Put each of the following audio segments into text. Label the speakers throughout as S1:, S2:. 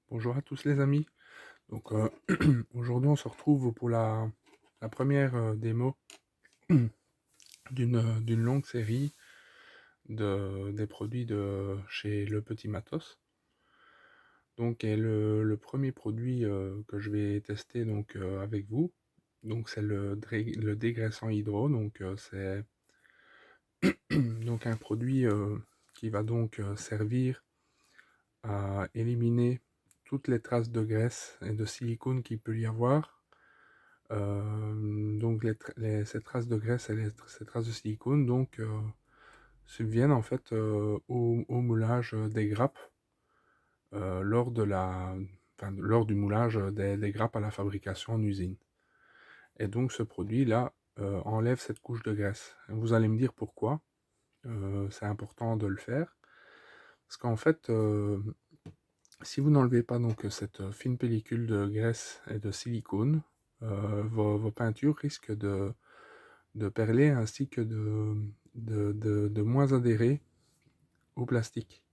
S1: Bonjour à tous les amis. Donc aujourd'hui on se retrouve pour la première démo d'une longue série des produits de chez Le Petit Matos. Donc et le premier produit que je vais tester donc avec vous, donc c'est le dégraissant hydro. Donc c'est donc un produit qui va donc servir à éliminer toutes les traces de graisse et de silicone qu'il peut y avoir. Donc ces traces de graisse et ces traces de silicone donc subviennent en fait au moulage des grappes lors lors du moulage des grappes à la fabrication en usine. Et donc ce produit-là enlève cette couche de graisse. Et vous allez me dire pourquoi c'est important de le faire. Parce qu'en fait, si vous n'enlevez pas donc cette fine pellicule de graisse et de silicone, vos peintures risquent de perler ainsi que de moins adhérer au plastique.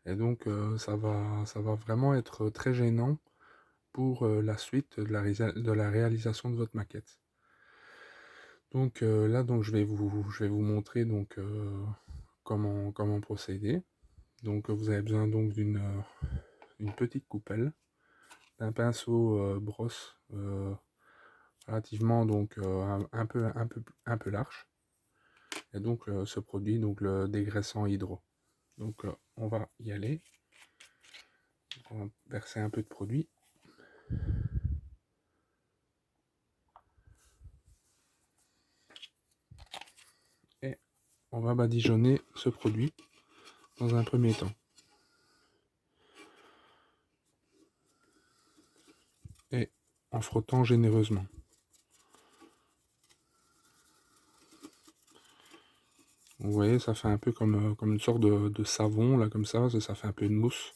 S1: Et donc ça va vraiment être très gênant pour la suite de la réalisation de votre maquette. Donc là donc je vais vous montrer donc comment procéder. Donc vous avez besoin donc une petite coupelle, d'un pinceau brosse relativement donc un peu large, et donc ce produit donc le dégraissant hydro. Donc on va y aller. Donc, on va verser un peu de produit. Et on va badigeonner ce produit dans un premier temps. Et en frottant généreusement. Vous voyez, ça fait un peu comme une sorte de savon, là, comme ça fait un peu une mousse.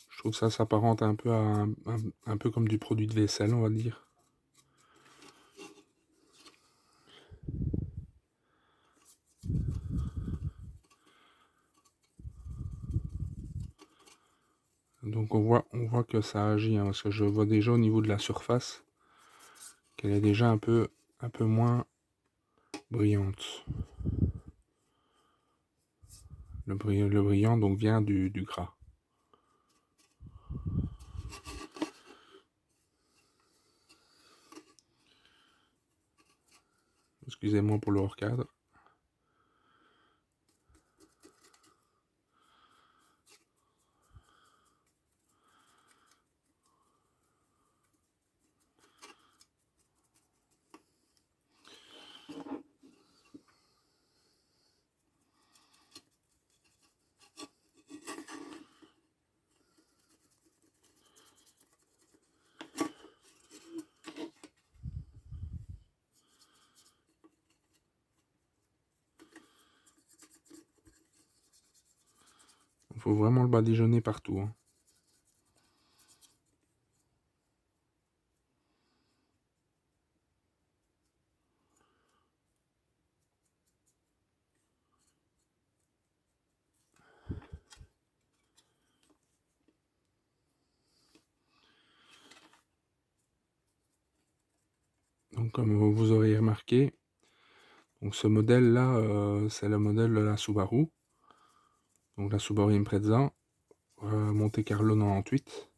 S1: Je trouve que ça s'apparente un peu à un peu comme du produit de vaisselle, on va dire. Donc on voit que ça agit, hein, parce que je vois déjà au niveau de la surface qu'elle est déjà un peu moins brillante. Le brillant donc vient du gras. Excusez-moi pour le hors-cadre. Il faut vraiment le badigeonner partout, hein. Donc comme vous auriez remarqué, donc ce modèle là c'est le modèle de la Subaru. Donc la Subaru Impreza Monte Carlo 98.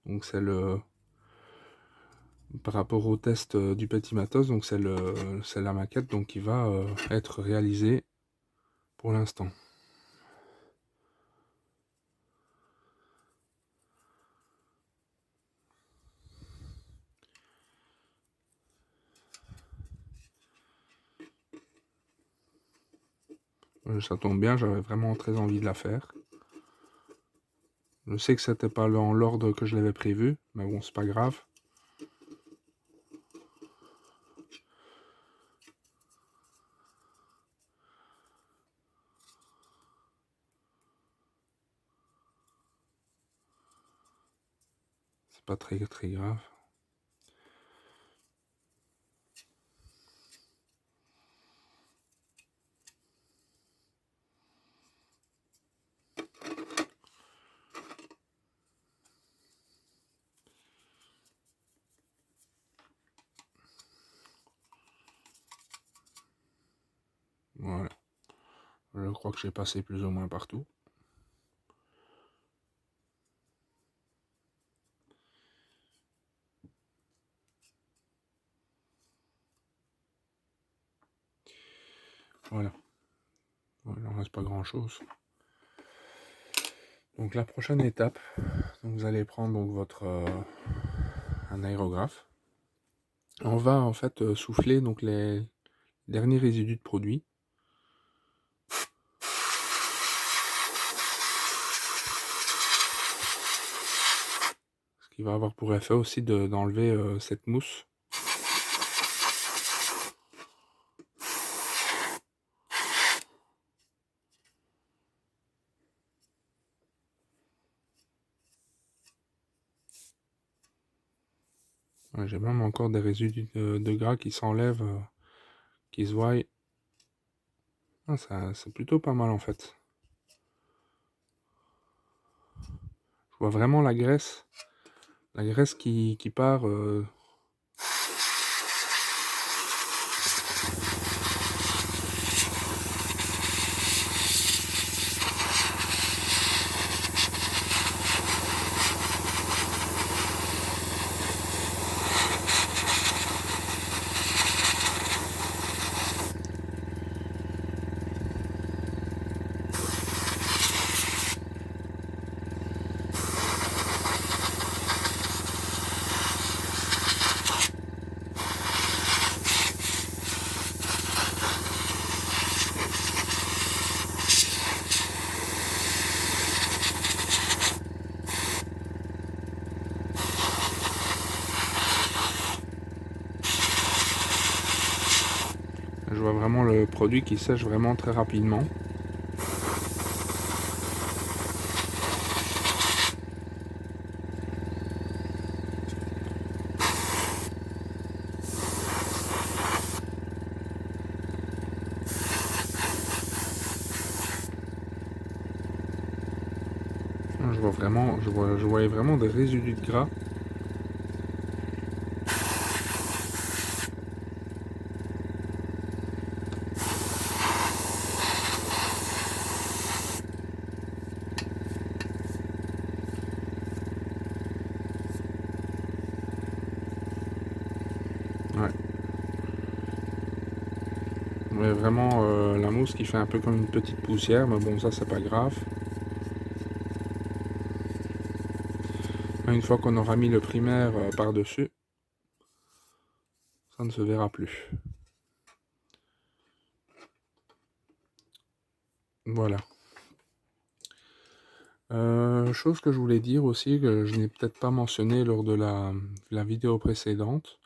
S1: Donc c'est le par rapport au test du Petit Matos, donc c'est la maquette donc qui va être réalisée pour l'instant. Ça tombe bien, j'avais vraiment très envie de la faire. Je sais que c'était pas dans l'ordre que je l'avais prévu, mais bon, c'est pas grave. C'est pas très grave. crois que j'ai passé plus ou moins partout. Voilà. Voilà, il n'en reste pas grand-chose. Donc la prochaine étape, donc vous allez prendre donc votre un aérographe. On va en fait souffler donc les derniers résidus de produit. Ce qui va avoir pour effet aussi d'enlever cette mousse. Ouais, j'ai même encore des résidus de gras qui s'enlèvent, qui se voient. Ah, c'est plutôt pas mal en fait. Je vois vraiment la graisse qui part. Je vois vraiment le produit qui sèche vraiment très rapidement. Je voyais vraiment des résidus de gras. Ouais. Mais vraiment la mousse qui fait un peu comme une petite poussière, mais bon, ça c'est pas grave. Une fois qu'on aura mis le primaire par-dessus, ça ne se verra plus. Voilà. Chose que je voulais dire aussi, que je n'ai peut-être pas mentionné lors de la vidéo précédente.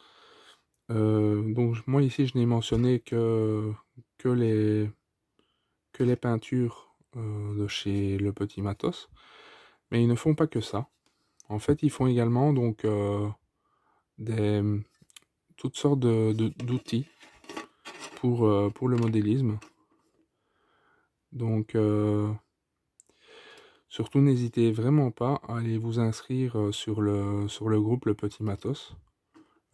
S1: Donc moi ici je n'ai mentionné que les, que les peintures de chez Le Petit Matos. Mais ils ne font pas que ça. En fait, ils font également donc des, toutes sortes d'outils pour le modélisme. Donc, surtout n'hésitez vraiment pas à aller vous inscrire sur le groupe Le Petit Matos.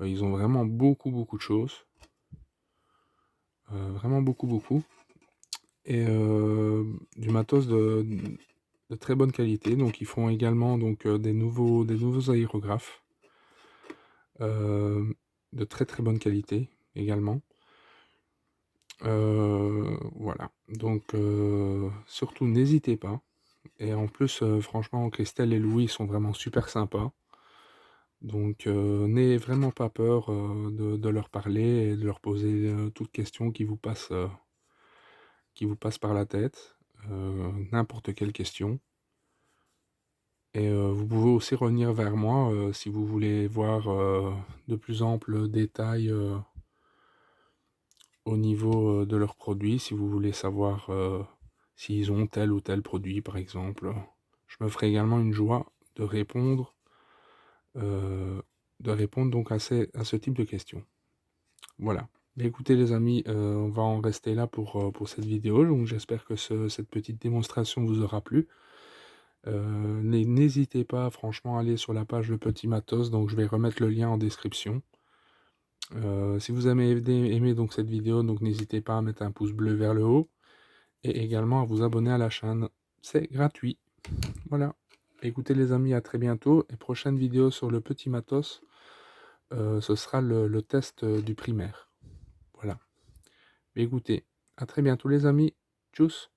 S1: Ils ont vraiment beaucoup de choses. Vraiment beaucoup. Et du matos de très bonne qualité. Donc ils font également donc, des nouveaux aérographes. De très bonne qualité également. Voilà. Donc surtout n'hésitez pas. Et en plus, franchement, Christelle et Louis sont vraiment super sympas. Donc n'ayez vraiment pas peur de leur parler et de leur poser toute question qui vous passe par la tête. N'importe quelle question. Et vous pouvez aussi revenir vers moi si vous voulez voir de plus amples détails au niveau de leurs produits, si vous voulez savoir s'ils ont tel ou tel produit par exemple. Je me ferai également une joie de répondre, donc à ce type de questions. Voilà. Mais écoutez les amis, on va en rester là pour cette vidéo, donc j'espère que cette petite démonstration vous aura plu. N'hésitez pas franchement à aller sur la page Le Petit Matos, donc je vais remettre le lien en description. Si vous avez aimé donc cette vidéo, donc n'hésitez pas à mettre un pouce bleu vers le haut. et également à vous abonner à la chaîne. C'est gratuit. Voilà. Écoutez les amis, à très bientôt, et prochaine vidéo sur le petit matos, ce sera le test du primaire. Voilà. Écoutez, à très bientôt les amis. Tchuss!